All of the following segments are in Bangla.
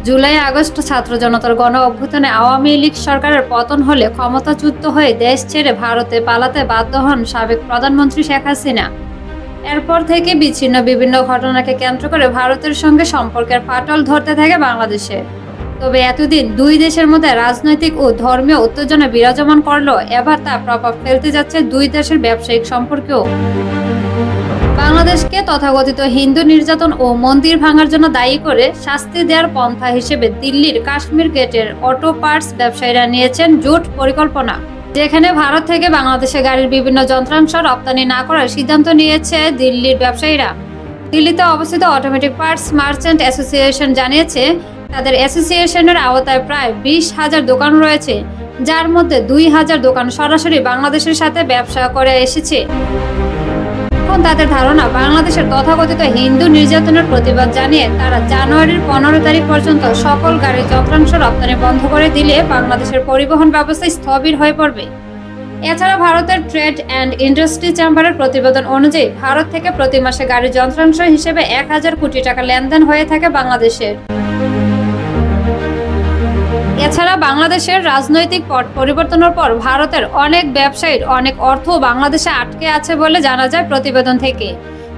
জুলাই আগস্ট ছাত্র জনতার গণ অভ্যুত্থানে আওয়ামী লীগ সরকারের পতন হলে ক্ষমতাচ্যুত হয়ে দেশ ছেড়ে ভারতে পালাতে বাধ্য হন সাবেক প্রধানমন্ত্রী শেখ হাসিনা। এরপর থেকে বিচ্ছিন্ন বিভিন্ন ঘটনাকে কেন্দ্র করে ভারতের সঙ্গে সম্পর্কের ফাটল ধরতে থাকে বাংলাদেশে। তবে এতদিন দুই দেশের মধ্যে রাজনৈতিক ও ধর্মীয় উত্তেজনা বিরাজমান করলেও এবার তা প্রভাব ফেলতে যাচ্ছে দুই দেশের ব্যবসায়িক সম্পর্কেও। বাংলাদেশকে তথাকথিত হিন্দু নির্যাতন ও মন্দির ভাঙার জন্য দায়ী করে শাস্তি দেওয়ার পন্থা হিসেবে দিল্লির কাশ্মীর গেটের অটো পার্টস ব্যবসায়ীরা নিয়েছেন জোট পরিকল্পনা, যেখানে ভারত থেকে বাংলাদেশে গাড়ির বিভিন্ন যন্ত্রাংশ রপ্তানি না করার সিদ্ধান্ত নিয়েছে দিল্লির ব্যবসায়ীরা। দিল্লিতে অবস্থিত অটোমেটিক পার্টস মার্চেন্ট অ্যাসোসিয়েশন জানিয়েছে, তাদের অ্যাসোসিয়েশনের আওতায় প্রায় 20,000 দোকান রয়েছে, যার মধ্যে 2,000 দোকান সরাসরি বাংলাদেশের সাথে ব্যবসা করে এসেছে। এখন তাদের ধারণা, বাংলাদেশের তথাকথিত হিন্দু নির্যাতনের প্রতিবাদ জানিয়ে তারা জানুয়ারির 15 তারিখ পর্যন্ত সকল গাড়ির যন্ত্রাংশ রপ্তানি বন্ধ করে দিলে বাংলাদেশের পরিবহন ব্যবস্থা স্থবির হয়ে পড়বে। এছাড়া ভারতের ট্রেড অ্যান্ড ইন্ডাস্ট্রি চেম্বারের প্রতিবেদন অনুযায়ী ভারত থেকে প্রতি মাসে গাড়ির যন্ত্রাংশ হিসেবে 1,000 কোটি টাকা লেনদেন হয়ে থাকে বাংলাদেশের। এছাড়া বাংলাদেশের রাজনৈতিক পট পরিবর্তনের পর ভারতের অনেক ব্যবসায়ীর অনেক অর্থ বাংলাদেশে আটকে আছে বলে জানা যায় প্রতিবেদন থেকে,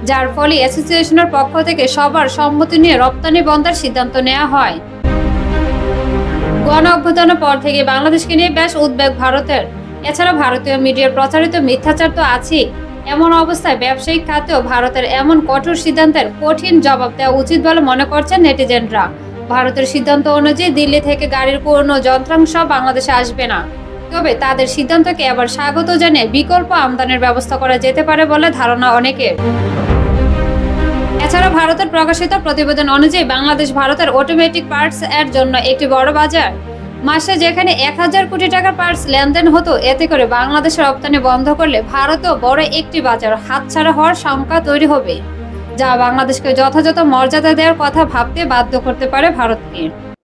যার ফলে অ্যাসোসিয়েশনের পক্ষ থেকে সবার সম্মতি নিয়ে রপ্তানি বন্ধের সিদ্ধান্ত নেওয়া হয়। গণ অভ্যুত্থানের পর থেকে বাংলাদেশকে নিয়ে বেশ উদ্বেগ ভারতের। এছাড়া ভারতীয় মিডিয়ার প্রচারিত মিথ্যাচার তো আছেই। এমন অবস্থায় ব্যবসায়িক খাতেও ভারতের এমন কঠোর সিদ্ধান্তের কঠিন জবাব দেওয়া উচিত বলে মনে করছেন নেটিজেনরা। ভারতের সিদ্ধান্ত অনুযায়ী দিল্লি থেকে গাড়ির কোনো যন্ত্রাংশ বাংলাদেশে আসবে না, তবে তাদের সিদ্ধান্তকে আবার স্বাগত জানিয়ে বিকল্প আমদানির ব্যবস্থা করা যেতে পারে বলে ধারণা অনেকের। এছাড়া ভারতের প্রকাশিত প্রতিবেদন অনুযায়ী বাংলাদেশ ভারতের অটোমেটিক পার্টস এর জন্য একটি বড় বাজার। মাসে যেখানে 1,000 কোটি টাকার পার্টস লেনদেন হতো, এতে করে বাংলাদেশের রপ্তানি বন্ধ করলে ভারতেও বড় একটি বাজার হাতছাড়া হওয়ার শঙ্কা তৈরি হবে, যা বাংলাদেশকে যথাযথ মর্যাদা দেওয়ার কথা ভাবতে বাধ্য করতে পারে ভারতকে।